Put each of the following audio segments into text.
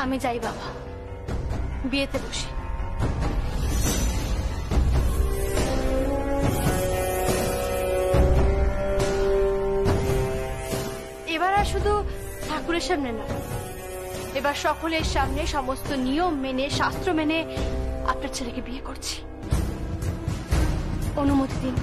আমি যাই বাবা, বিয়েতে বসি। এবার আর শুধু ঠাকুরের সামনে না, এবার সকলের সামনে সমস্ত নিয়ম মেনে শাস্ত্র মেনে আপনার ছেলেকে বিয়ে করছি। অনুমতি দিন।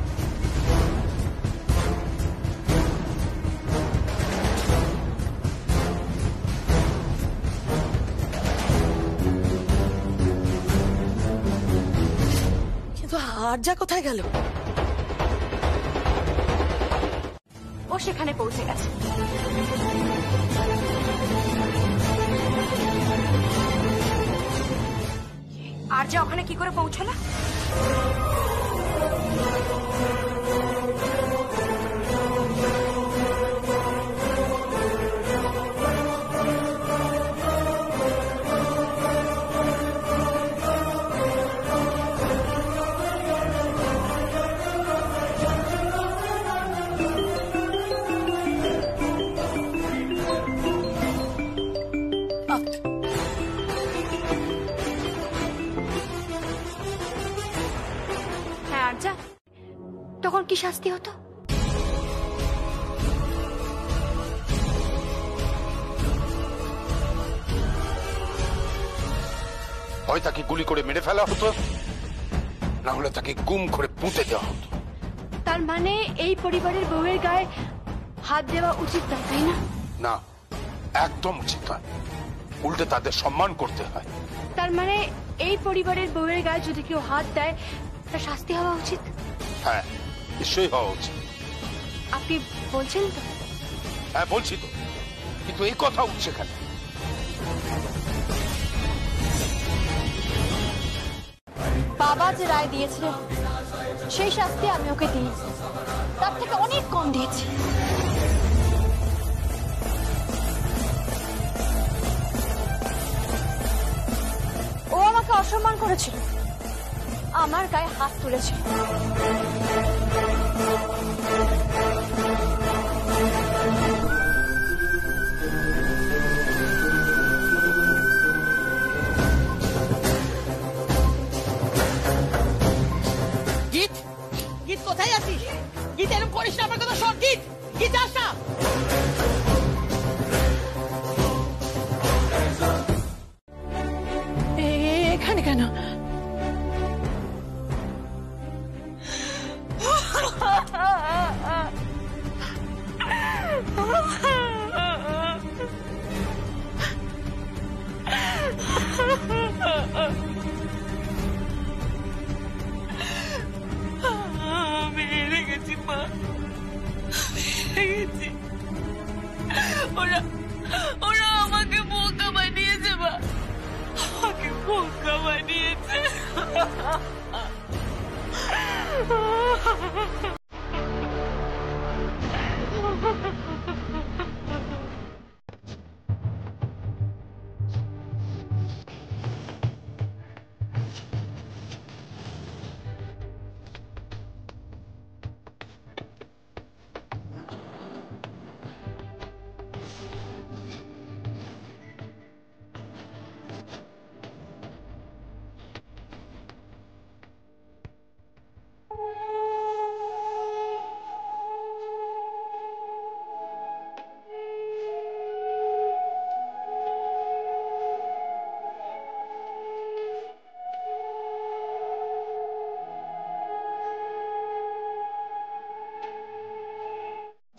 কিন্তু আরজা কোথায় গেল? ও সেখানে পৌঁছে গেছে। আরজা ওখানে কি করে পৌঁছলো? তখন কি শাস্তি হতো? হয় তাকে গুলি করে মেরে ফেলা হতো, না হলে তাকে গুম করে পুঁতে দেওয়া হতো। তার মানে এই পরিবারের বউয়ের গায়ে হাত দেওয়া উচিত না, তাই না? না, একদম উচিত নয়, উল্টে তাদের সম্মান করতে হয়। তার মানে এই পরিবারের বউয়ের গায়ে যদি কেউ হাত দেয় তার শাস্তি হওয়া উচিত? হ্যাঁ, নিশ্চয়ই হওয়া উচিত। আপনি বলছেন তো? হ্যাঁ বলছি তো, কিন্তু এই কথা উঠছে কেন? বাবা যে রায় দিয়েছে সেই শাস্তি আমি ওকে দিই, তার থেকে অনেক কম দিয়েছি। ও আমাকে অসম্মান করেছিল, আমার গায়ে হাত তুলেছিল। গীত, গীত কোথায় আছিস? গীত এরকম করিস না, আমার কথা শোন। গীত, গীত আস না। এখানে কেন? আমি হেরে গেছি মা, হেরে গেছি। ওরা আমাকে বোকা বানিয়েছে মা, আমাকে বোকা বানিয়েছে।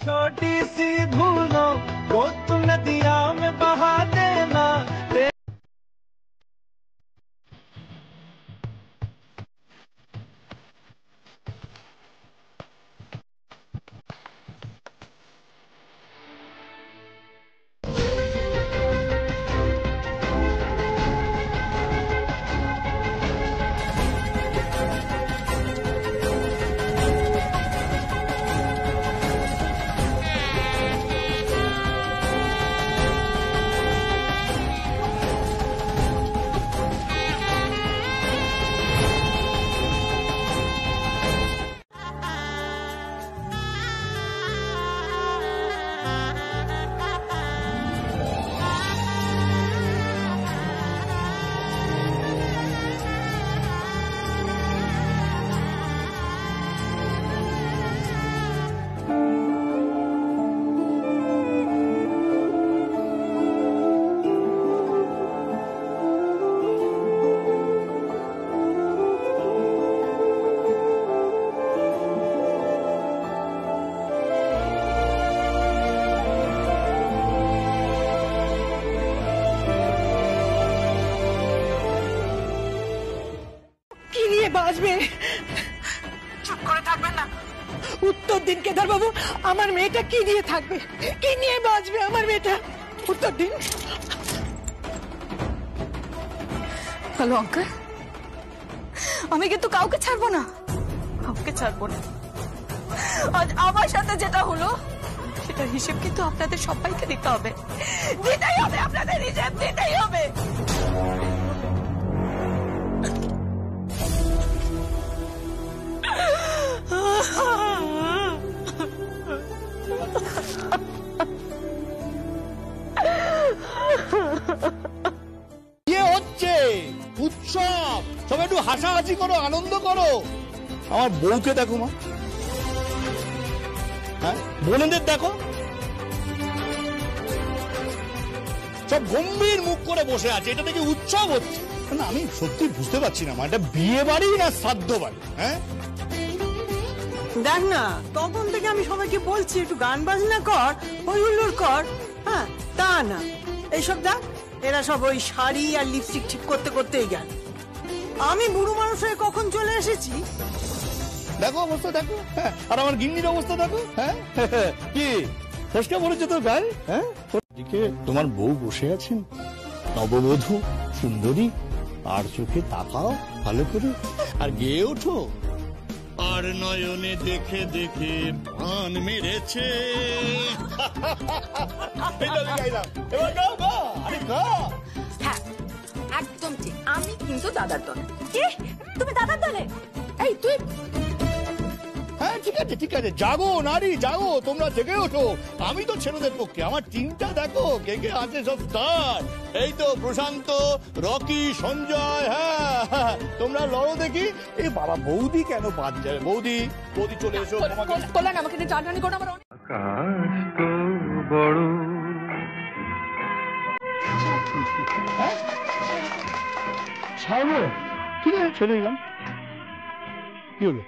छोटी सी भूलों को तुम नदिया में बहा देना। উত্তর দিন কেদার বাবু, আমার মেয়েটা কি দিয়ে থাকবে, কি নিয়ে বাঁচবে আমার মেয়েটা? উত্তর দিন। হ্যালো আঙ্কেল, আমি কিন্তু কাউকে ছাড়বো না, কাউকে ছাড়বো না। আজ আমার সাথে যেটা হলো সেটার হিসেব কিন্তু আপনাদের সবাইকে দিতে হবে, দিতেই হবে, আপনাদের হিসেব দিতেই হবে। উৎসব, সবাই একটু হাসাহাসি করো, আনন্দ করো। আমার বউকে দেখো মা, হ্যাঁ বোনদের দেখো, সব গম্ভীর মুখ করে বসে আছে। এটা থেকে উৎসব হচ্ছে না, আমি সত্যি বুঝতে পারছি না মা, এটা বিয়ে বাড়ি না শ্রাদ্ধ বাড়ি? হ্যাঁ দেখ না, তখন থেকে আমি সবাইকে বলছি একটু গান বাজনা কর, হই হুল্লোড় কর, হ্যাঁ তা না, এইসব দেখ এরা সব ওই শাড়ি আর লিপস্টিক ঠিক করতে করতেই গেল। আমি বুড়ো মানুষ হয়ে কখন চলে এসেছি। দেখো অবস্থা দেখো, হ্যাঁ আর আমার গিন্নির অবস্থা দেখো। হ্যাঁ কি ফসকা পড়েছে তোর গায়ে? হ্যাঁ এদিকে তোমার বউ বসে আছেন, নববধূ সুন্দরী, আর চোখে তাকাও ভালো করে আর গেয়ে ওঠো। আর নয়নে দেখে দেখে প্রাণ মেরেছে। এবার গাও, গাও, আরে গাও। হ্যাঁ একদম ঠিক, আমি কিন্তু দাদার দলে। কি তুমি দাদার দলে? এই তুই, হ্যাঁ ঠিক আছে ঠিক আছে, জাগো নারী জাগো, তোমরা জেগে ওঠো। আমি তো ছেলেদের পক্ষে, আমার টিমটা দেখো কে কে আছে সব স্টার। এই তো প্রশান্ত, রকি, সঞ্জয়, হ্যাঁ তোমরা লড়ো দেখি। এই বাবা বৌদি কেন বাদ যাবে? বৌদি বৌদি চলে এসো। তোলেন আমাকে দিয়ে জানহানি করে আমার আকাশ তো বড়। ছাড়বো, ঠিক আছে চলে এলাম। কি হলো?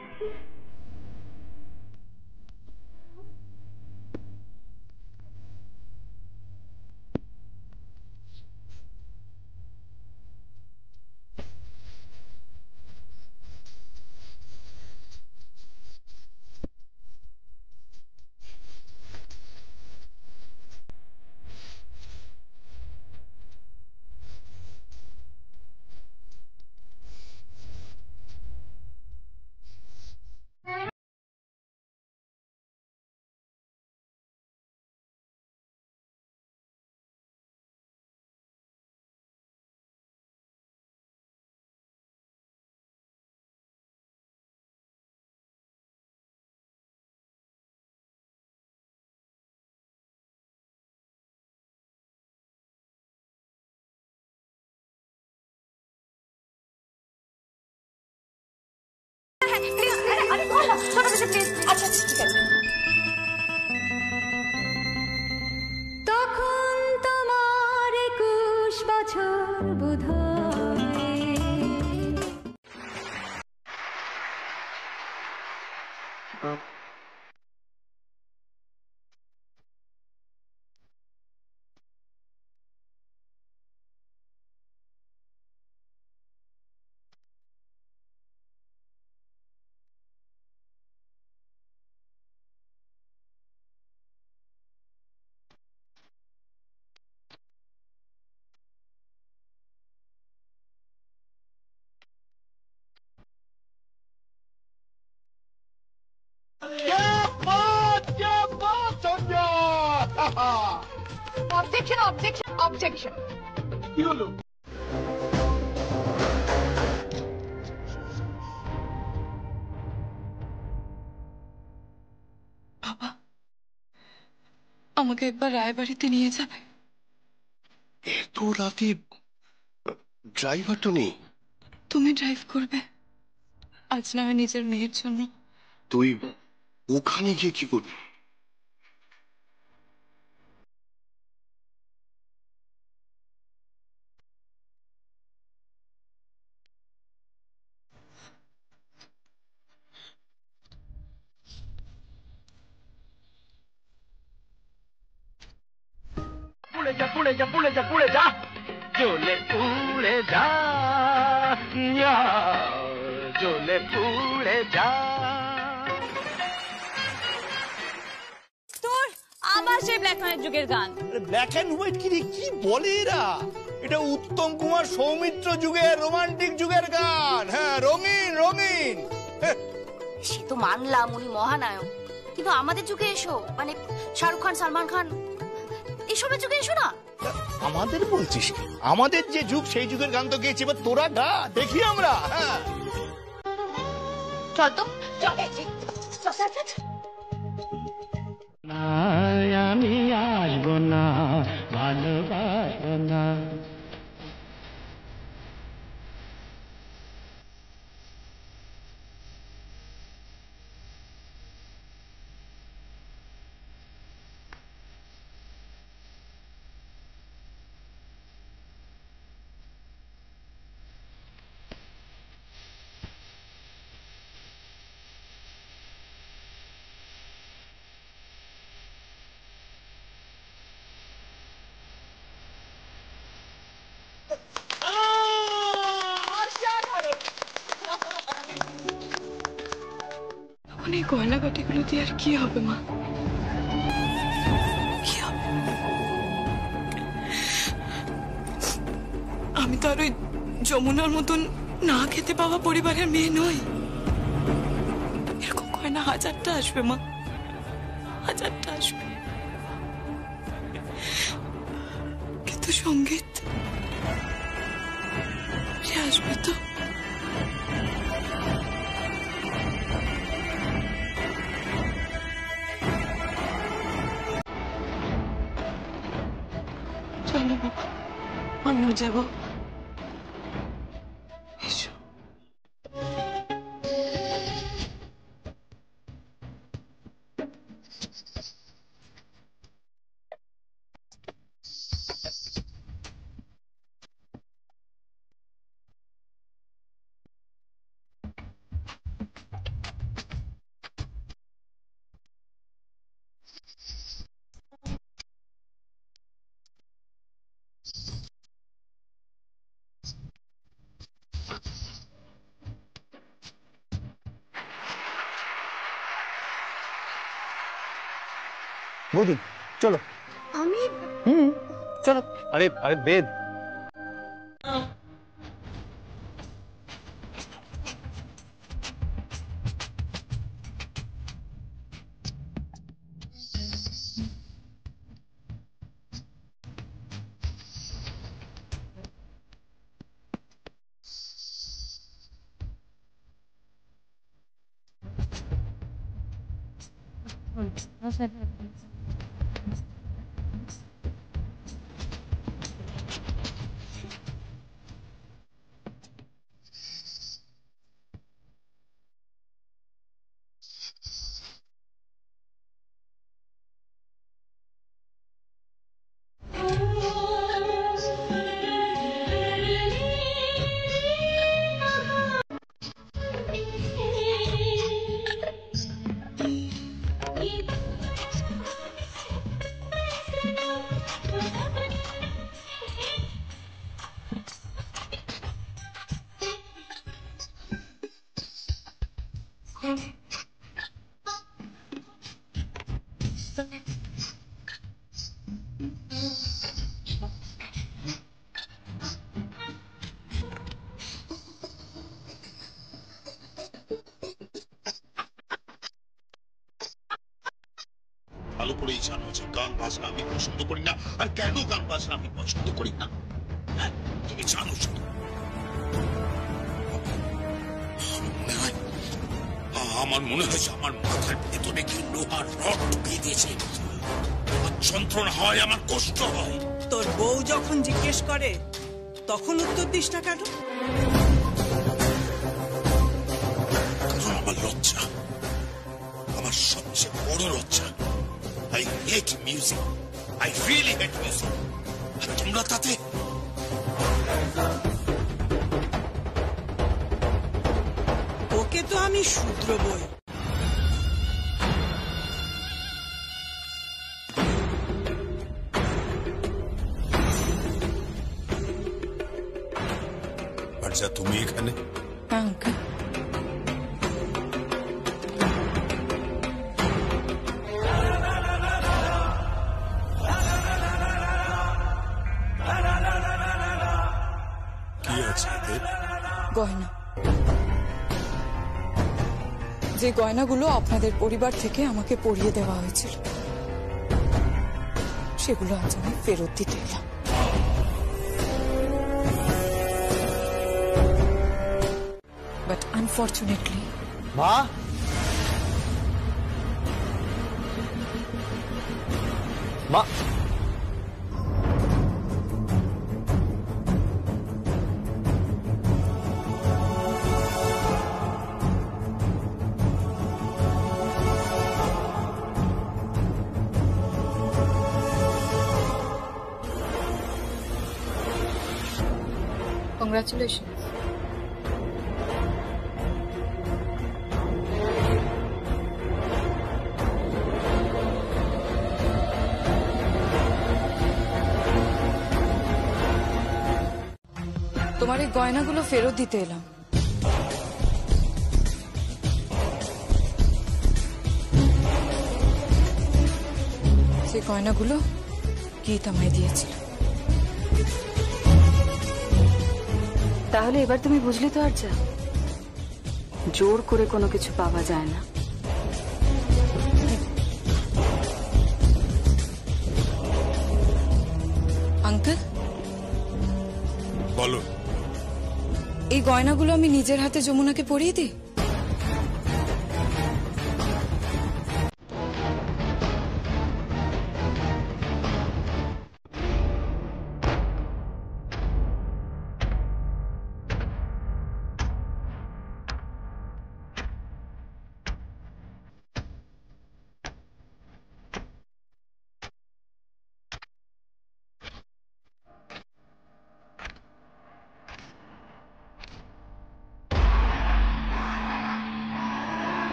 তখন তোমার 21 বছর বোধহয়। Objection objection objection. কি হলো? বাবা আমাকে একবার রায়বাড়িতে নিয়ে যাবে? এত রাতে ড্রাইভার তো নেই। তুমি ড্রাইভ করবে আজ না হয় নিজের মেয়ের জন্য। তুই ওখানে গিয়ে কি করবি? পুড়ে যা পুড়ে যা পুড়ে যা পুড়ে যা, জ্বলে পুড়ে যা, জ্বলে পুড়ে যা। সেই ব্ল্যাক অ্যান্ড যুগের গান। ব্ল্যাক অ্যান্ড হোয়াইট কি বলে এরা? এটা উত্তম কুমার সৌমিত্র যুগের রোমান্টিক যুগের গান। হ্যাঁ, রঙিন রঙিন। সে তো মানলাম উনি মহানায়ক, কিন্তু আমাদের যুগে এসো, মানে শাহরুখ খান, সালমান খান এসবের যুগে এসো না। আমাদের বলছিস? আমাদের যে যুগ সেই যুগের গান তো গেয়েছি, এবার তোরা গা, দেখি আমরা। হ্যাঁ চল তো, চল। আমি আসবো না, ভালোবাসো না। এই গয়নাগাটিগুলো দিয়ে আর কি হবে মা? কি হবে? আমি তো আর ওই যমুনার মতন না খেতে পাওয়া পরিবারের মেয়ে নই। এরকম গয়না হাজারটা আসবে মা, হাজারটা আসবে, কিন্তু সঙ্গীত সে আসবে তো? চলো বাবা, আমিও যাবো। এসো। বৌদি চলো। আমি চলো। আরে আরে বেদ, ভালো করেই জানো যে গান বাজনা আমি পছন্দ করি না। আর কেন গান বাজনা আমি পছন্দ করি না তুমি জানো শুধু। আমার মনে হয় যে আমার মাথার ভেতরে কি লোহার রড ঢুকিয়ে দিয়েছে। আমার যন্ত্রণা হয়, আমার কষ্ট হয়। তোর বউ যখন জিজ্ঞেস করে তখন উত্তর দিস না কেন? কারণ আমার লজ্জা, আমার সবচেয়ে বড় লজ্জা। I hate music. I really hate music. আর তোমরা তাতে ওকে তো আমি শূদ্র বই। আর যা তুমি এখানে গয়না, যে গয়নাগুলো আপনাদের পরিবার থেকে আমাকে পরিয়ে দেওয়া হয়েছিল, সেগুলো আজ আমি ফেরত দিতে এলাম। বাট আনফর্চুনেটলি মা, মা, কংগ্রাচুলেশন। তোমার এই গয়নাগুলো ফেরত দিতে এলাম। সেই গয়নাগুলো গীত আমায় দিয়েছিল। তাহলে এবার তুমি বুঝলে তো? আর যা, জোর করে কোনো কিছু পাওয়া যায় না। আঙ্কেল, বলো। এই গয়নাগুলো আমি নিজের হাতে যমুনাকে পরিয়ে দিই?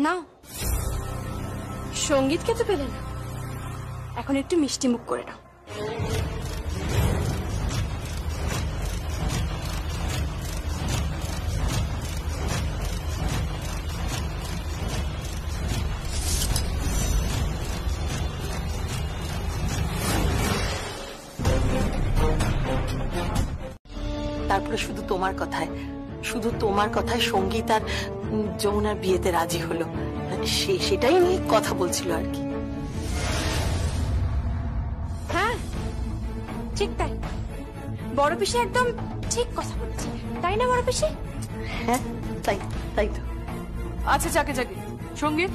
নাও, সঙ্গীতকে তো পেলে না, এখন একটু মিষ্টি মুখ করে নাও। তারপরে শুধু তোমার কথায় সঙ্গীত আর যমুনার বিয়েতে রাজি হলো। সেটাই নিয়ে কথা বলছিল আর কি। হ্যাঁ, ঠিক তাই। বড় পিসি একদম ঠিক কথা বলেছে, তাই না বড় পিসি? হ্যাঁ, তাই তো। আচ্ছা, যাকে সঙ্গীত,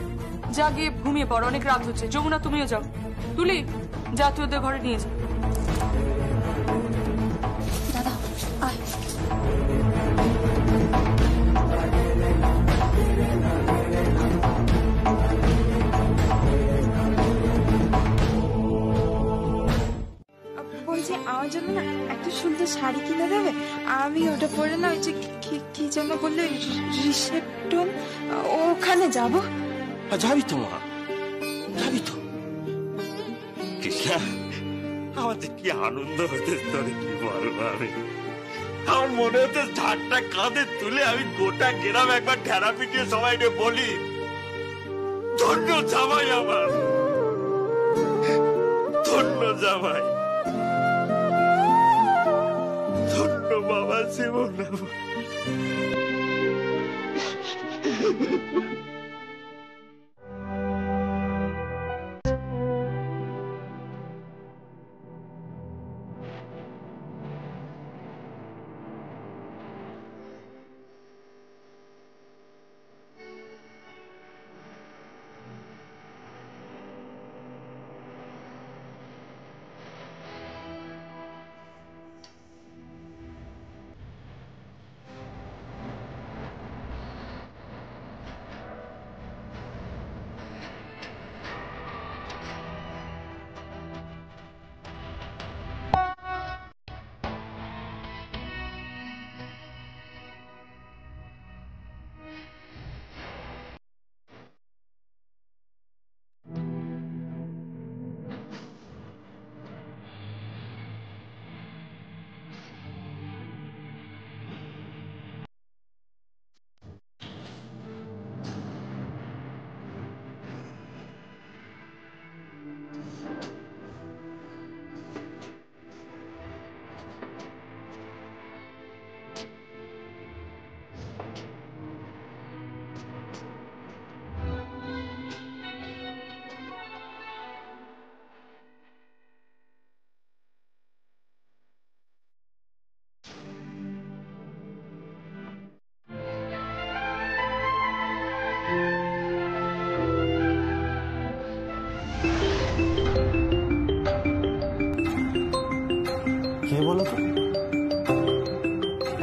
যা গিয়ে ঘুমিয়ে পড়, অনেক রাত হচ্ছে। যমুনা, তুমিও যাও। তুলি, যা তুই ওদের ঘরে নিয়ে যা। দাদা আয়। বলছি আমার জন্য না একটা সুন্দর শাড়ি কিনে দেবে? আমি ওটা পরে না, ওই যে কি যেন বললে, রিসেপশন, ওখানে যাব। যাবি তো মা, যাবি তো। আমাদের কি আনন্দ হতে, তোরে কি বলবো আমি। আমার মনে হচ্ছে ঝাড়টা কাঁধে তুলে আমি গোটা গ্রাম একবার ঠেলা পিটিয়ে সবাইকে বলি, ধন্য জামাই আমার, ধন্য জামাই, ধন্য বাবা জীবন আমার।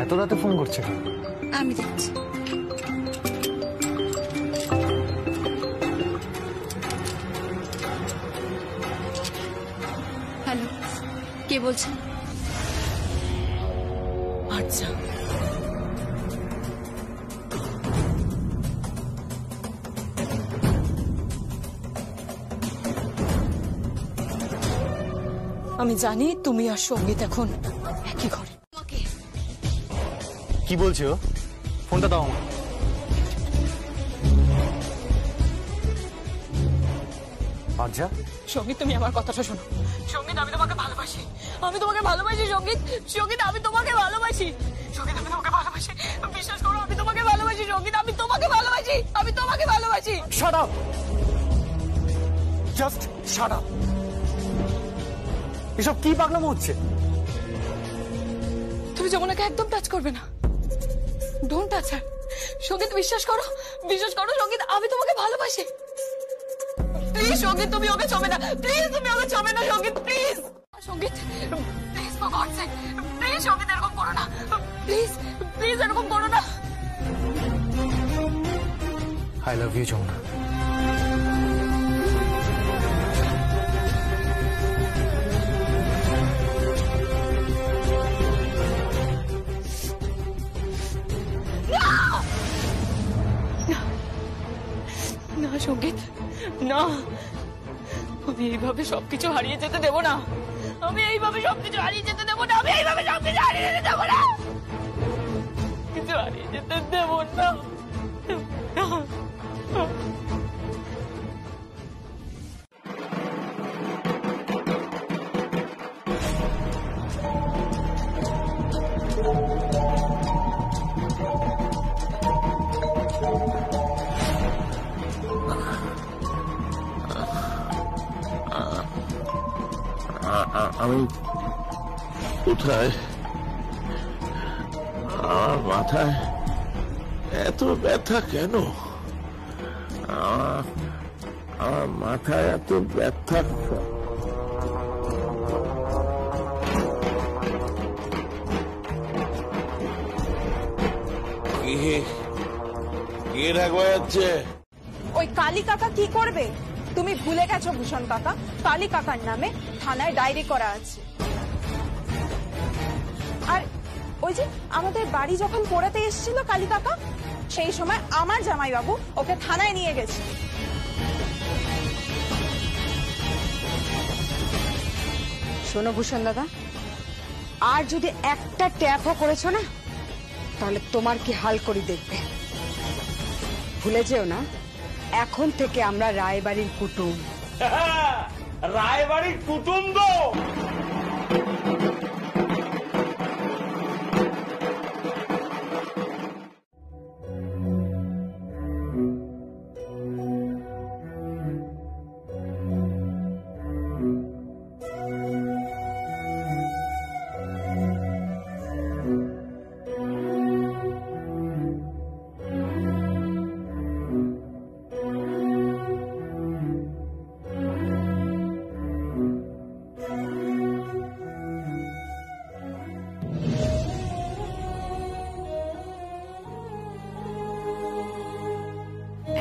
এত রাতে ফোন করছে কেন? আমি দেখছি। হ্যালো, কে বলছেন? আচ্ছা, আমি জানি তুমি আর সঙ্গীত এখন একই ঘরে। কি বলছো? ফোনটা দাও আমার। আচ্ছা সঙ্গীত, তুমি আমার কথাটা শোনো। সঙ্গীত, আমি তোমাকে ভালোবাসি। আমি তোমাকে ভালোবাসি সঙ্গীত। সঙ্গীত, আমি তোমাকে ভালোবাসি। সঙ্গীত, আমি তোমাকে ভালোবাসি। বিশ্বাস করো, আমি তোমাকে ভালোবাসি সঙ্গীত। আমি তোমাকে ভালোবাসি। আমি তোমাকে ভালোবাসি। Shut up, just shut up. এসব কি পাগলামো হচ্ছে? তুমি যমুনাকে একদম টাচ করবে না। ডোন্ট টাচ হার। সঙ্গীত, বিশ্বাস করো, বিশ্বাস করো সঙ্গীত, আমি তোমাকে ভালোবাসি। প্লিজ সঙ্গীত, তুমি ওকে ছবে না। প্লিজ তুমি ওকে ছবে না Sangeet, please. Sangeet, please for God's sake, please Sangeet এরকম করো না। প্লিজ, প্লিজ এরকম করো না। I love you Jamuna. না সঙ্গীত, না, আমি এইভাবে সবকিছু হারিয়ে যেতে দেবো না। আমি এইভাবে সবকিছু হারিয়ে যেতে দেবো না। আমি এইভাবে সবকিছু হারিয়ে যেতে দেবো না। কিছু হারিয়ে যেতে দেবো না। আমি কোথায়? আমার মাথায় এত ব্যথা কেন? আমার মাথায় এত ব্যথা। কে ঢাকা যাচ্ছে? ওই কালী কাকা কি করবে? তুমি ভুলে গেছো ভূষণ কাকা, কালী কাকার নামে থানায় ডায়েরি করা আছে। আর ওই যে আমাদের বাড়ি যখন পোড়াতে এসেছিল কালী কাকা, সেই সময় আমার জামাইবাবু ওকে থানায় নিয়ে গেছে। শোনো ভূষণ দাদা, আর যদি একটা ট্যাপও করেছো না, তাহলে তোমার কি হাল করি দেখবে। ভুলে যেও না, এখন থেকে আমরা রায়বাড়ির কুটুম। রায়বাড়ির কুটুম গো।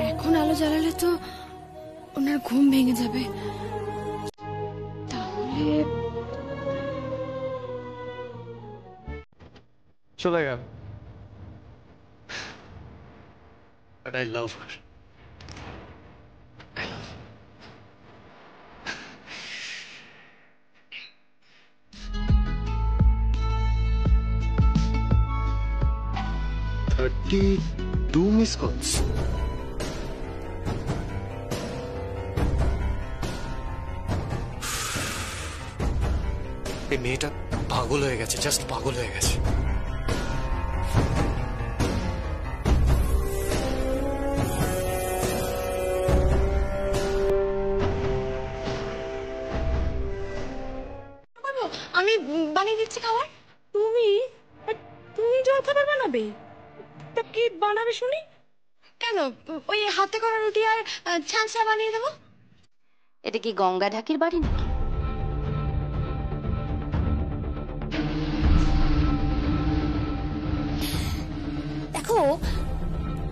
এখন আলো জ্বালালে তো ওনার ঘুম ভেঙে যাবে। তাহলে চলে গেল। But I love her. I love her. 32 miss কলস। এই মেয়েটা পাগল হয়ে গেছে, জাস্ট পাগল হয়ে গেছে। আমি বানিয়ে দিচ্ছি খাবার। তুমি তুমি জলখাবার বানাবে? তা কি বানাবে শুনি? কেন, ওই হাতে করা রুটি আর ছাঁচা বানিয়ে দেবো। এটা কি গঙ্গা ঢাকির বাড়ি নাকি?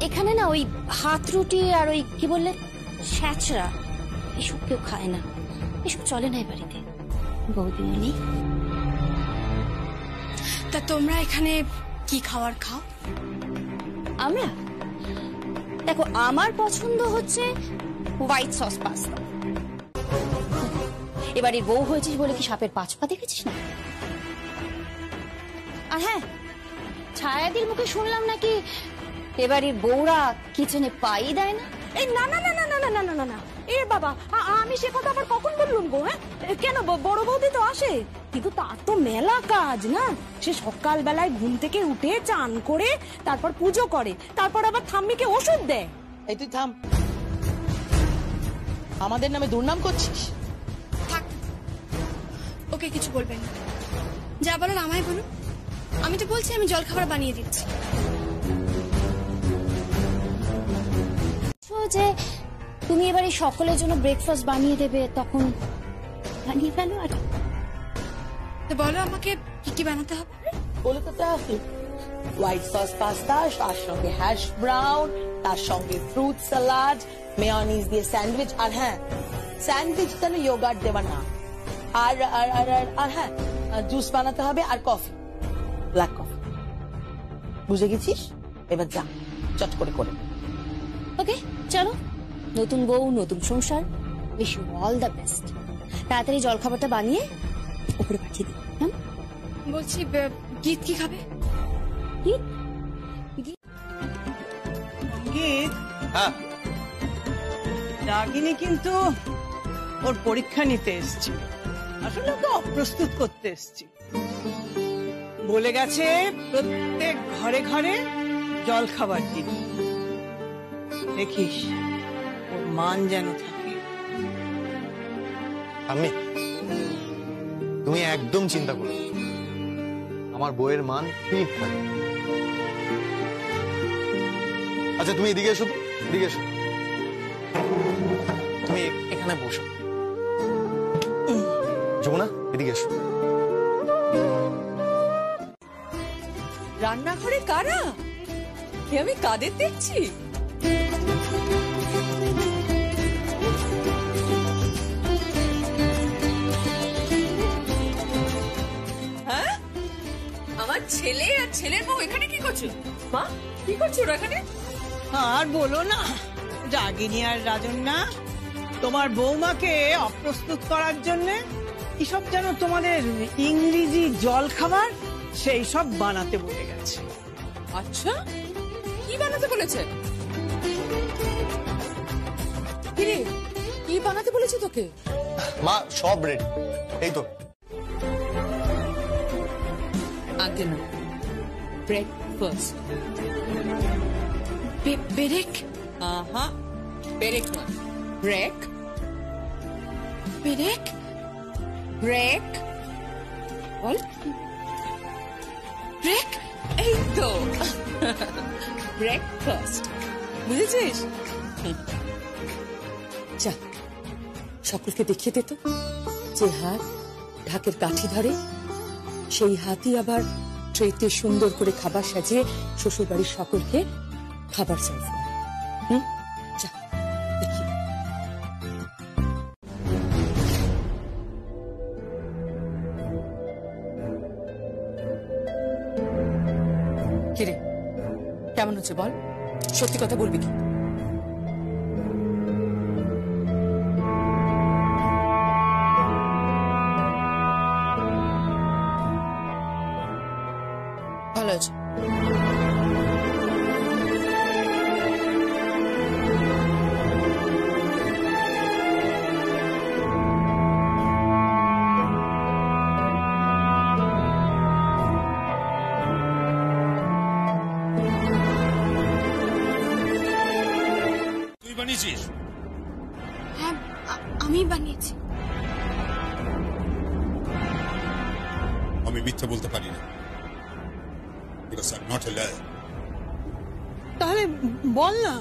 এখানে না ওই হাত রুটি আর ওই কি বললে স্যাঁচড়া এসব কেউ খায় না, এসব চলে না এই বাড়িতে বৌদিমণি। তা তোমরা এখানে কি খাবার খাও? আমরা দেখো, আমার পছন্দ হচ্ছে হোয়াইট সস পাস্তা। এবারে বউ হয়েছিস বলে কি সাপের পাঁচ পা দেখেছিস না? আর হ্যাঁ, ছায়াদির মুখে শুনলাম নাকি এবারে বউরা কিচেনে পাই দেয় না। এই না না না না না না না না না, এ বাবা, আমি সে কথা আবার কখন বললুম গো? হ্যাঁ, কেন, বড় বৌদি তো আসে, কিন্তু তার তো মেলা কাজ না। সে সকাল বেলায় ঘুম থেকে উঠে চান করে তারপর পুজো করে, তারপর আবার ঠাম্মিকে ওষুধ দেয়। এই তুই থাম, আমাদের নামে দুর্নাম করছিস। ওকে কিছু বলবেন না, যা বলার আমায় বলুন। আমি তো বলছি আমি জলখাবার বানিয়ে দিচ্ছি। যে তুমি এবারে সকলের জন্য ব্রেকফাস্ট বানিয়ে দেবে, তখন বানিয়ে ফেলো। আর তো বলো আমাকে কি কি বানাতে হবে? বলে তো হোয়াইট সস পাস্তা, তার সঙ্গে হ্যাশ ব্রাউন, তার সঙ্গে ফ্রুট সালাড, মেয়োনিজ দিয়ে স্যান্ডউইচ। আর হ্যাঁ, স্যান্ডউইচ যেন ইয়োগার্ট দেওয়া না। আর আর আর আর হ্যাঁ, জুস বানাতে হবে আর কফি, ব্ল্যাক কফি। বুঝে গেছিস? এবার যা, চট করে করে। ওকে চলো, নতুন বউ নতুন সংসার, wish you all the best. তাড়াতাড়ি জলখাবারটা বানিয়ে উপরে পাঠিয়ে দিই। হ্যাঁ বলছি, গীত কি খাবে? গীত? গীত? হ্যাঁ, রাগিনী কিন্তু ওর পরীক্ষা নিতে এসছি, আসলে ওকে অপ্রস্তুত করতে এসছি। বলে গেছে প্রত্যেক ঘরে ঘরে জল খাবার দিবি, দেখিস ওর মান যেন থাকে। আমি, তুমি একদম চিন্তা করো না, আমার বইয়ের মান ঠিক থাকে। আচ্ছা তুমি এদিকে এসো, এদিকে এসো, তুমি এখানে বসো। যমুনা এদিকে এসো। রান্নাঘরে কারা? আমি কাদের দেখছি? হ্যাঁ, আমার ছেলে আর ছেলের বউ এখানে কি করছো? মা, কি করছো ওরা এখানে? আর বলো না, রাগিনী আর রাজন্যা তোমার বৌমাকে অপ্রস্তুত করার জন্য এসব যেন তোমাদের ইংরেজি জল খাবার সেই সব বানাতে বলে গেছে। আচ্ছা, কি বানাতে বলেছে? কিরে, কি বানাতে বলেছে তোকে? মা সব রেডি, এই তো। আগে না, ব্রেকফাস্ট। বেরেক? আহা, বেরেক না, ব্রেক। বেরেক? ব্রেক বল। ব্রেক? এই তো ব্রেকফাস্ট, বুঝেছিস? যা, সকলকে দেখিয়ে দে তো। যে হাত ঢাকের কাঠি ধরে, সেই হাতই আবার ট্রেতে সুন্দর করে খাবার সাজিয়ে শ্বশুর বাড়ির সকলকে খাবার সার্ভ করে। যা, দেখিয়ে। কিরে, কেমন হচ্ছে বল? সত্যি কথা বলবি কি? ভালো আছে। হ্যাঁ, আমি বানিয়েছি। আমি মিথ্যা বলতে পারি না, because I'm not a liar. তাহলে বল না।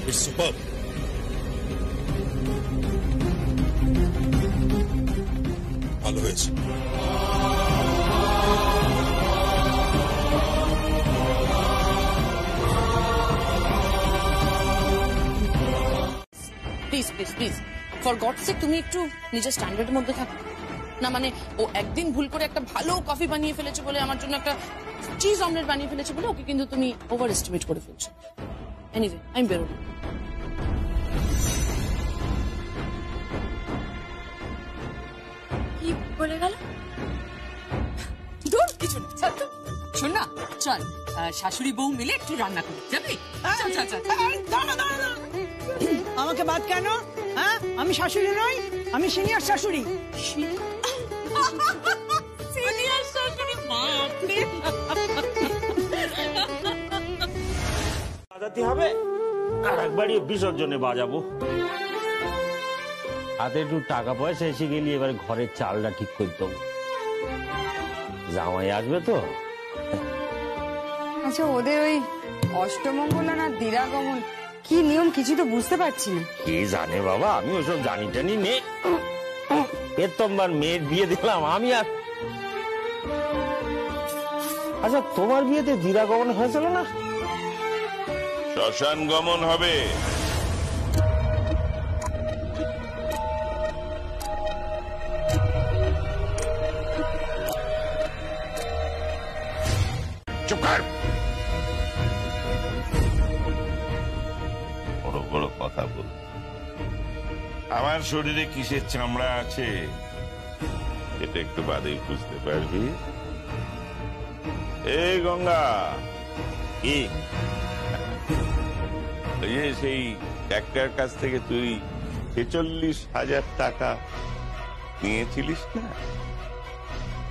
It's superb. ভালো হয়েছে। Please please please for God sake তুমি একটু নিজের স্ট্যান্ডার্ডের মধ্যে থাকো না। মানে ও একদিন ভুল করে একটা ভালো কফি বানিয়ে ফেলেছে বলে, আমার জন্য একটা চিজ অমলেট বানিয়ে ফেলেছে বলে ওকে কিন্তু তুমি ওভার এস্টিমেট করে ফেলছো। এনিওয়ে আমি বেরোবো। কি বলে গেল? দূর কিছু না, চল তো। শোন না, চল শাশুড়ি বউ মিলে একটু রান্না করি, যাবি? চল চল চল। আমাকে বাদ কেন? হ্যাঁ, আমি শাশুড়ি নই, আমি সিনিয়র শাশুড়ি। সিনিয়র শাশুড়ি বাপরে। বাজাতে হবে আর একবারই বিসর্জনে বাজাবো। হাতে একটু টাকা পয়সা এসে গেলি, এবার ঘরের চালটা ঠিক করতে হবে। জামাই আসবে তো। আচ্ছা, ওদের ওই অষ্টমঙ্গলা না দিরাগমন কি নিয়ম কিছু তো বুঝতে পারছি না। কে জানে বাবা, আমি ওসব জানি টানি নে। এর তো আমার মেয়ের বিয়ে দিলাম আমি। আর আচ্ছা, তোমার বিয়েতে দিরাগমন হয়েছিল না? শ্মশান গমন হবে। চুপ কর। বড় বড় কথা বল। আমার শরীরে কিসের চামড়া আছে এটা একটু বাদেই বুঝতে পারবি। এই গঙ্গা, কি সেই ডাক্তার কাছ থেকে তুই 46,000 টাকা নিয়েছিলিস না,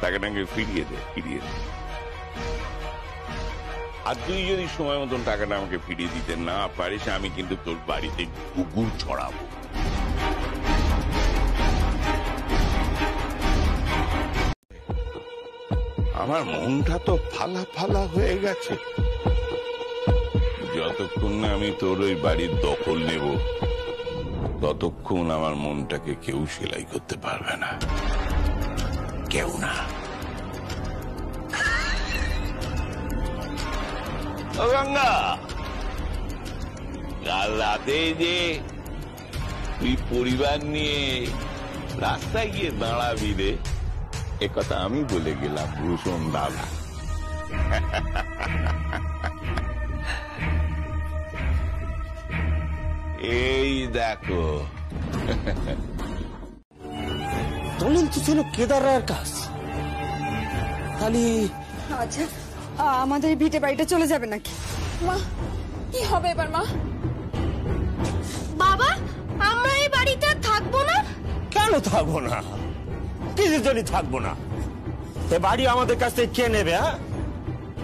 টাকাটাকে ফিরিয়ে দে, ফিরিয়ে দে। আর তুই যদি সময় মতন টাকাটা আমাকে ফিরিয়ে দিতে না পারিস, আমি কিন্তু তোর বাড়িতে কুকুর ছড়াবো। আমার মনটা তো ফালা ফালা হয়ে গেছে। যতক্ষণ না আমি তোর ওই বাড়ির দখল নেব, ততক্ষণ আমার মনটাকে কেউ সেলাই করতে পারবে না, কেউ না। ও গঙ্গা, কাল রাতে যে তুই পরিবার নিয়ে রাস্তায় গিয়ে দাঁড়াবি রে, এ কথা আমি বলে গেলাম ভূষণ দাদা। এই দেখো, দলিল তো ছিল কেদার রায়ের কাজ। খালি আচ্ছা, আমাদের এই ভিটে বাড়িটা চলে যাবে নাকি? মা, কি হবে এবার মা? বাবা, আমরা এই বাড়িতে আর থাকবো না। কেন থাকবো না? কিসের জন্য থাকবো না? এ বাড়ি আমাদের কাছ থেকে কে নেবে? হ্যাঁ,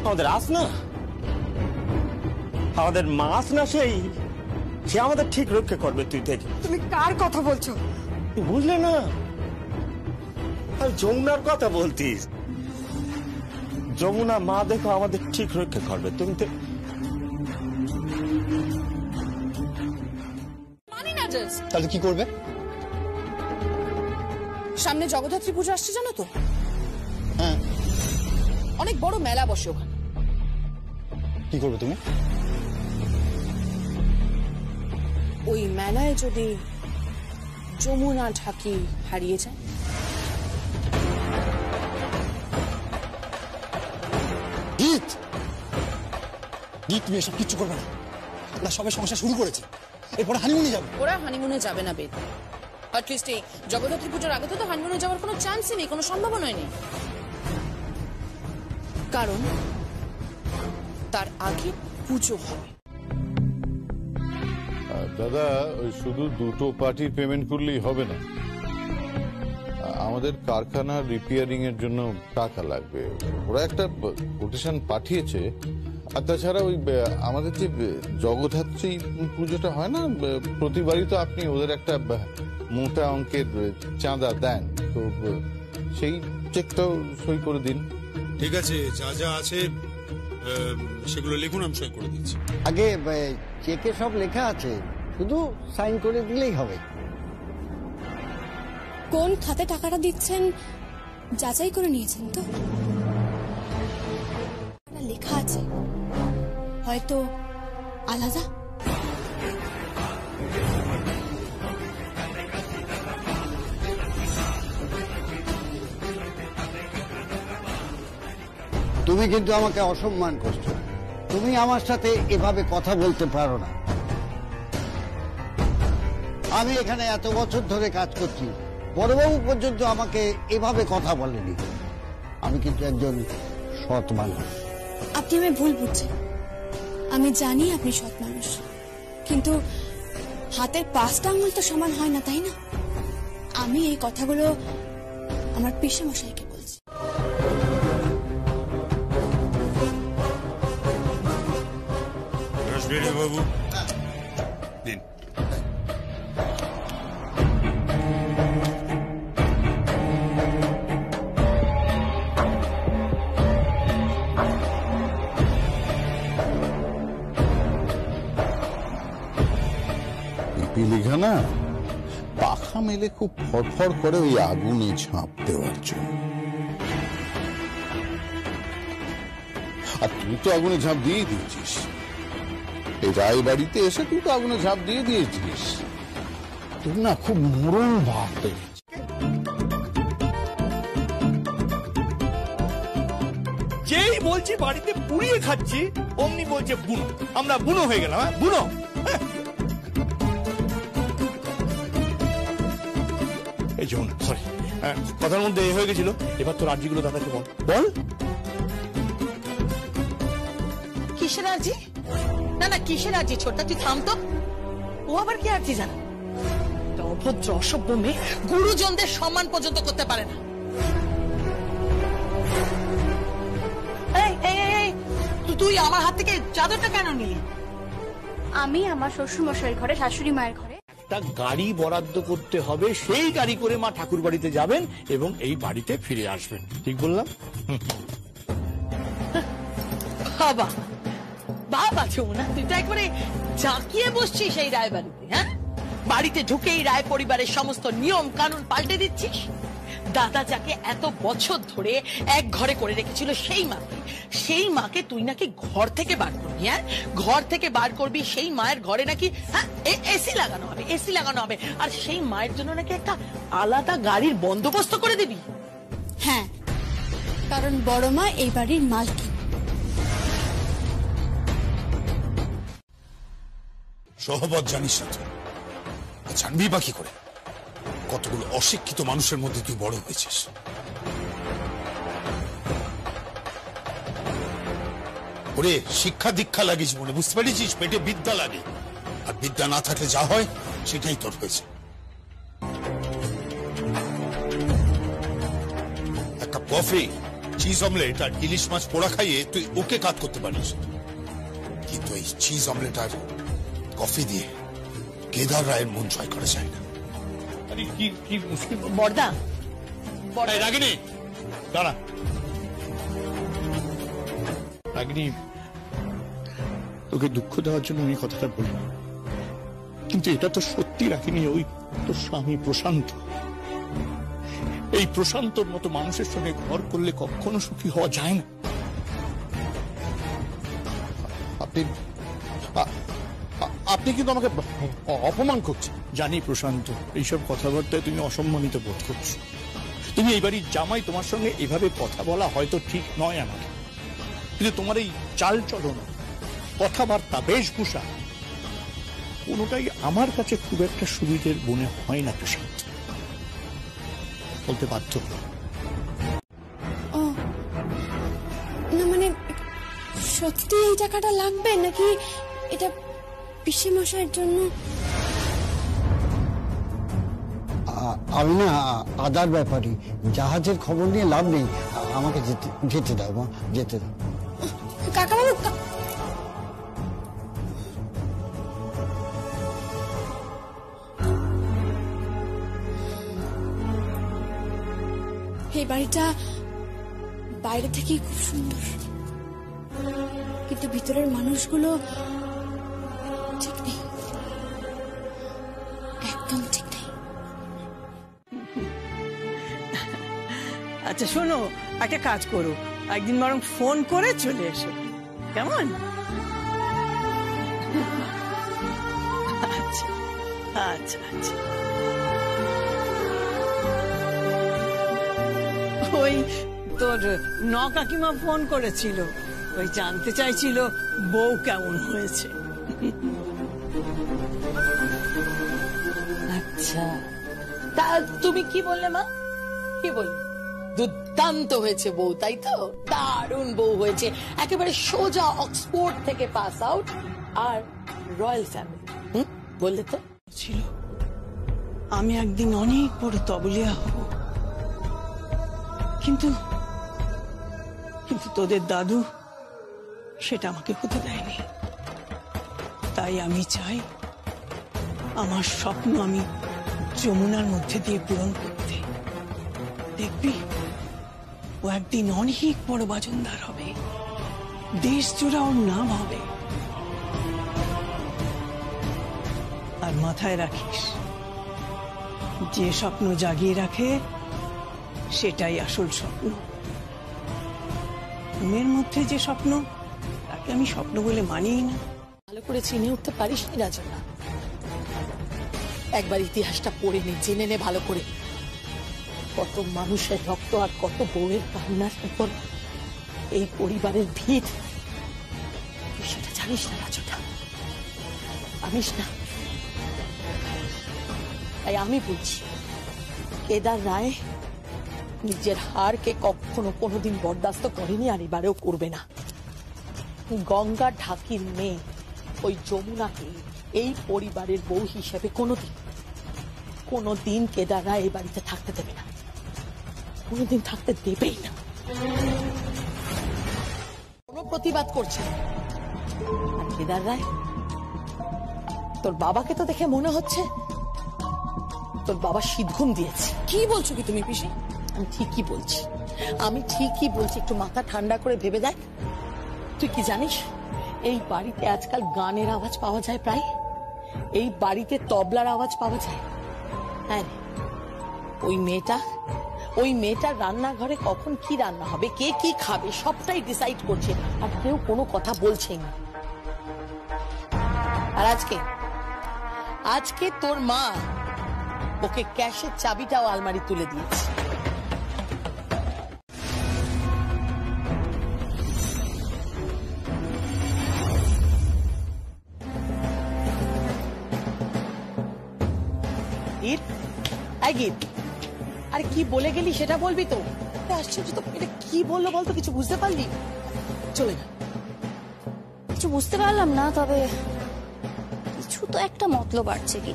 আমাদের আস না, আমাদের মাস না, সে আমাদের ঠিক রক্ষা করবে। তুই দেখি। তুমি কার কথা বলছো? তুই বুঝলে না? আর যমুনার কথা বলতিস। যমুনা মা দেখো আমাদের ঠিক রক্ষা করবে। তুমি তো মানি না জাস্ট। তাহলে কি করবে? সামনে জগদ্ধাত্রী পুজো আসছে জানো তো? হ্যাঁ। অনেক বড় মেলা বসে ওখানে। কি করবে তুমি? ওই মেলায় যদি যমুনা ঢাকি হারিয়ে যায়, তুমি এসব কিচ্ছু করবে না। না, সবে সমস্যা শুরু করেছে, এরপরে হানিমুনে যাবে। ওরা হানিমুনে যাবে না বেদ। অ্যাটলিস্ট এই জগদ্ধাত্রী পুজোর আগে তো হানিমুনে যাওয়ার কোনো চান্সই নেই, কোনো সম্ভাবনাই নেই। কারণ তার আগে পুজো হবে। দাদা, ওই শুধু দুটো পার্টির পেমেন্ট করলেই হবে না, আমাদের কারখানার রিপেয়ারিং এর জন্য টাকা লাগবে। ওরা একটা কোটেশন পাঠিয়েছে। আর তাছাড়া ওই আমাদের যে জগদ্ধাত্রী পুজোটা হয় না, প্রতিবারই তো আপনি ওদের একটা মোটা অঙ্কের চাঁদা দেন, তো সেই চেকটাও সই করে দিন। ঠিক আছে, যা যা আছে সেগুলো লিখুন, আমি সই করে দিচ্ছি। আগে চেকে সব লেখা আছে, শুধু সাইন করে দিলেই হবে। কোন খাতে টাকাটা দিচ্ছেন যাচাই করে নিয়েছেন তো? লেখা আছে হয়তো আলাদা। তুমি কিন্তু আমাকে অসম্মান করছো। তুমি আমার সাথে এভাবে কথা বলতে পারো না। আমি এখানে এত বছর ধরে কাজ করছি, বড়বাবু পর্যন্ত আমাকে এভাবে কথা বলেনি। আমি কিন্তু একজন সৎ মানুষ। আপনি আমায় ভুল বুঝছেন। আমি জানি আপনি সৎ মানুষ, কিন্তু হাতের 5টা আঙুল তো সমান হয় না, তাই না? আমি এই কথাগুলো আমার পিসে মশাইকে বলছি। বাবু দিন। পিপিলিকা না পাখা মেলে খুব ফড়ফড় করে ওই আগুনে ঝাঁপ দেওয়ার জন্য। আর তুই তো আগুনে ঝাঁপ দিয়ে দিয়েছিস। এই রায় বাড়িতে এসে তুই তো আগুনে ঝাঁপ দিয়ে দিয়েছিস। তোর না খুব মরণ ভাব পেয়েছে। যেই বলছি বাড়িতে পুড়িয়ে খাচ্ছি অমনি বলছে বুনো। আমরা বুনো হয়ে গেলাম। হ্যাঁ বুনো। এই যে সরি, কথার মধ্যে হয়ে গেছিল। এবার তোর আর্জিগুলো দাদাকে বল। বল কিসের আর্জি? না না, কিসের আর্জি? ছোটটা তুই থাম তো। ও আবার কি আর্জি জানো? অভদ্র অসভ্য মেয়ে গুরুজনদের সম্মান পর্যন্ত করতে পারে না। তুই আমার হাত থেকে চাদরটা কেন নিলি? আমি আমার শ্বশুর মশাইয়ের ঘরে, শাশুড়ি মায়ের ঘরে একটা গাড়ি বরাদ্দ করতে হবে। সেই গাড়ি করে মা ঠাকুর বাড়িতে যাবেন এবং এই বাড়িতে ফিরে আসবেন। ঠিক বললাম? বাবা বাবা যমুনা, তুই তো একবারে জাঁকিয়ে বসছিস এই রায় বাড়িতে। হ্যাঁ, বাড়িতে ঢুকেই রায় পরিবারের সমস্ত নিয়ম কানুন পাল্টে দিচ্ছিস। দাদা যাকে এত বছর ধরে এক ঘরে করে রেখেছিল সেই মাকে তুই নাকি ঘর থেকে বার করবি। হ্যাঁ, ঘর থেকে বার করবি। সেই মায়ের ঘরে নাকি এসি লাগানো হবে, আর সেই মায়ের জন্য নাকি একটা আলাদা গাড়ির বন্দোবস্ত করে দিবি। হ্যাঁ, কারণ বড় মা এই বাড়ির মালকিন। সহবত জানিস না তুই, জানবি বা কি করে? কতগুলো অশিক্ষিত মানুষের মধ্যে তুই বড় হয়েছিস। ওরে শিক্ষা দীক্ষা লাগে জীবনে, বুঝতে পারিস? পেটে বিদ্যা লাগে, আর বিদ্যা না থাকলে যা হয় সেটাই তোর হয়েছে। একটা কফি, চিজ অমলেট আর ইলিশ মাছ পোড়া খাইয়ে তুই ওকে কাজ করতে পারিস, কিন্তু এই চিজ অমলেট আর কফি দিয়ে কেদার রায়ের মন জয় করা যায় না। কি মুশকিল বড়দা। রাগিনী দাঁড়া। রাগিনী, তোকে দুঃখ দেওয়ার জন্য আমি কথাটা বলি, কিন্তু এটা তো সত্যি রাখিনি। ওই তোর স্বামী প্রশান্ত, এই প্রশান্তর মতো মানুষের সঙ্গে ঘর করলে কখনো সুখী হওয়া যায় না। আপনি কিন্তু আমাকে অপমান করছেন। জানি প্রশান্ত, এইসব কথাবার্তায় তুমি অসম্মানিত বোধ করছো। তুমি এই বাড়ির জামাই, তোমার সঙ্গে এভাবে কথা বলা হয়তো ঠিক নয় আমার, কিন্তু তোমার এই চাল চলন, কথাবার্তা, বেশভূষা কোনোটাই আমার কাছে খুব একটা সুবিধের মনে হয় না প্রশান্ত। বলতে বাধ্য। ও না, মানে সত্যি এই টাকাটা লাগবে নাকি এটা পিসে মশাইয়ের জন্য? আমি না আদার ব্যাপারী, জাহাজের খবর নিয়ে লাভ নেই। আমাকে যেতে দাও মা, যেতে দাও। কাকাবাবু, এই বাড়িটা বাইরে থেকে খুব সুন্দর, কিন্তু ভিতরের মানুষগুলো ঠিক নেই, একদম ঠিক নেই। আচ্ছা শোনো, একটা কাজ করো, একদিন বরং ফোন করে চলে এসো, কেমন? আচ্ছা আচ্ছা আচ্ছা। ওই তোর কাকিমা ফোন করেছিল, ওই জানতে চাইছিল বউ কেমন হয়েছে। আচ্ছা, তা তুমি কি বললে মা? কি বললে? দুর্দান্ত হয়েছে বউ, তাই তো? দারুণ বউ হয়েছে, একেবারে সোজা অক্সফোর্ড থেকে পাস আউট, আর রয়্যাল ফ্যামিলি। বললে তো ছিল আমি একদিন অনেক বড় তবলিয়া হব, কিন্তু কিন্তু তোদের দাদু সেটা আমাকে হতে দেয়নি। তাই আমি চাই আমার স্বপ্ন আমি যমুনার মধ্যে দিয়ে পূরণ করতে। দেখবি ও একদিন অনেক বড় বাজনদার হবে, দেশ জোড়া ওর নাম হবে। আর মাথায় রাখিস, যে স্বপ্ন জাগিয়ে রাখে সেটাই আসল স্বপ্ন। ঘুমের মধ্যে যে স্বপ্ন, তাকে আমি স্বপ্ন বলে মানিই না। ভালো করে চিনে উঠতে পারিস নি রাজনা? একবার ইতিহাসটা পড়ে নে, জেনে নে ভালো করে। কত মানুষের রক্ত আর কত বউয়ের কান্নার উপর এই পরিবারের ভিত, তুই সেটা জানিস না রাজনা, জানিস না। তাই আমি বলছি, কেদার রায় নিজের হারকে কখনো কোনোদিন বরদাস্ত করেনি, আর এবারেও করবে না। গঙ্গা ঢাকির মেয়ে ওই যমুনাকে এই পরিবারের বউ হিসেবে কোনোদিন কেদার রায় এই বাড়িতে থাকতে দেবে না, কোনোদিন থাকতে দেবেই না। কোনো প্রতিবাদ করছে না। আর কেদার রায়, তোর বাবাকে তো দেখে মনে হচ্ছে তোর বাবা শীতঘুম দিয়েছে। কি বলছো কি তুমি পিসি? আমি ঠিকই বলছি, আমি ঠিকই বলছি। একটু মাথা ঠান্ডা করে ভেবে দেখ। তুই কি জানিস, এই বাড়িতে আজকাল গানের আওয়াজ পাওয়া যায় প্রায়, এই বাড়িতে তবলার আওয়াজ পাওয়া যায়। হ্যাঁ, ওই মেয়েটা রান্নাঘরে কখন কি রান্না হবে, কে কি খাবে, সবটাই ডিসাইড করছে, আর কেউ কোনো কথা বলছেই না। আর আজকে তোর মা ওকে ক্যাশের চাবিটাও আলমারি তুলে দিয়েছে। আরে কি বলে গেলি সেটা বলবি তো? আশ্চর্য তো, এটা কি বললো বলতো? কিছু বুঝতে পারলি? চলে না, কিছু বুঝতে পারলাম না, তবে কিছু তো একটা মতলব বাড়ছে। কি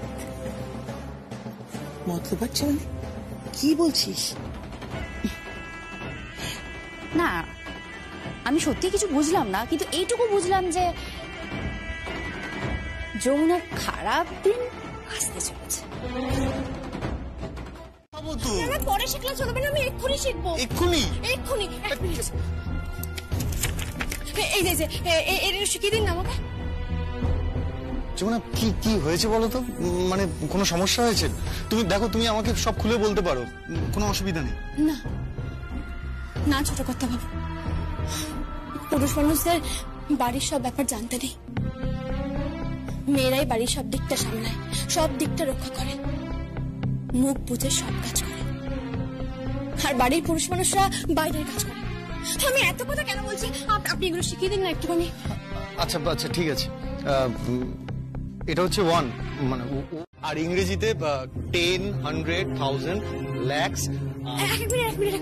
মতলব বাড়ছে মানে? কি বলছিস? না, আমি সত্যি কিছু বুঝলাম না, কিন্তু এইটুকু বুঝলাম যে যমুনার খারাপ দিন আসতে চলেছে। পরে শিখলে চলবে না, আমি এক্ষুনি শিখবো। এক্ষুনি? এই যে এর শিখিয়ে দিন না আমাকে। যমুনা, কি হয়েছে বলো তো? মানে কোনো সমস্যা হয়েছে? তুমি দেখো, তুমি আমাকে সব খুলে বলতে পারো, কোনো অসুবিধা নেই। না না ছোট কথা বাবু, পুরুষ মানুষদের বাড়ির সব ব্যাপার জানতে নেই। মেয়েরাই বাড়ির সব দিকটা সামলায়, সব দিকটা রক্ষা করে, মুখ বুঝে সব কাজ করে, আর বাড়ির পুরুষ মানুষরা বাইরের কাজ করে। আমি এত কথা কেন বলছি? আপনি এগুলো শিখিয়ে দিন না একটুখানি। আচ্ছা আচ্ছা, ঠিক আছে। এটা হচ্ছে 1, মানে আর ইংরেজিতে 10, 100, 1000, lakhs। এক মিনিট।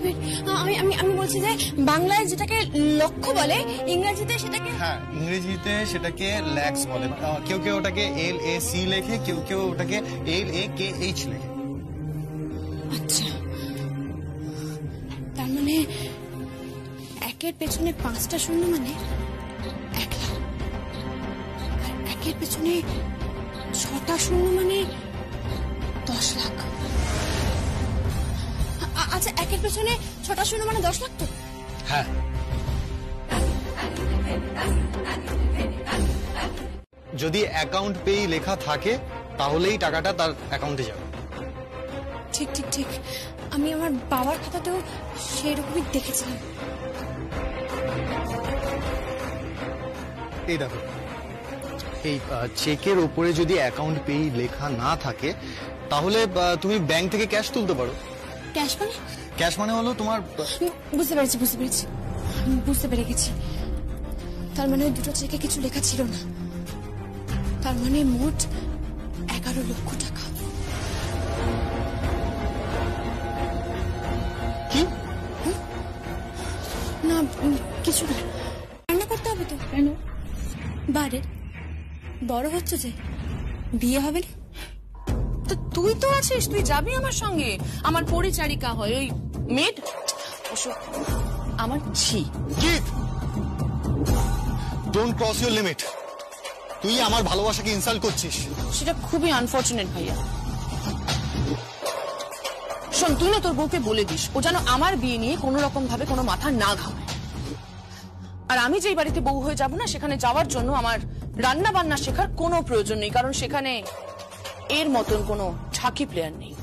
আমি বলছি যে বাংলায় যেটাকে লক্ষ বলে, ইংরেজিতে সেটাকে, হ্যাঁ, ইংরেজিতে সেটাকে ল্যাক্স বলে। কেউ ওটাকে LAC লেখে, কেউ ওটাকে LAKH লেখে। আচ্ছা, তার মানে একের পেছনে 5টা শূন্য মানে 1 লাখ, আর একের পেছনে 6টা শূন্য মানে 10 লাখ। আচ্ছা, একের পেছনে 6টা শূন্য মানে 10 লাখ তো? হ্যাঁ। যদি অ্যাকাউন্ট পেই লেখা থাকে, তাহলেই টাকাটা তার অ্যাকাউন্টে যাবে। ঠিক। আমি আমার বাবার খাতাতেও সেই রকমই দেখেছিলাম। এই দেখো, এই চেকের উপরে যদি অ্যাকাউন্ট পে লেখা না থাকে তাহলে তুমি ব্যাংক থেকে ক্যাশ তুলতে পারো। ক্যাশ মানে? ক্যাশ মানে হলো তোমার, বুঝতে পেরেছি আমি বুঝতে পেরে গেছি। তার মানে ওই দুটো চেকে কিছু লেখা ছিল না, তার মানে মোট 11 লক্ষ টাকা। কি? না কিছু না, রান্না করতে হবে তো। কেন? বারে বড় হচ্ছে যে, বিয়ে হবে না তো তুই তো আছিস, তুই যাবি আমার সঙ্গে, আমার পরিচারিকা হয় ওই মেড, আমার ঝি। Don't cross your limit. তুই আমার ভালোবাসাকে ইনসাল্ট করছিস। সেটা খুবই আনফরচুনেট ভাইয়া। শোন, তুই না তোর বউকে বলে দিস ও যেন আমার বিয়ে নিয়ে কোনো রকম ভাবে কোনো মাথা না ঘামায়। আর আমি যেই বাড়িতে বউ হয়ে যাব না, সেখানে যাওয়ার জন্য আমার রান্না বান্না শেখার কোনো প্রয়োজন নেই, কারণ সেখানে এর মতন কোনো ঝাঁকি প্লেয়ার নেই।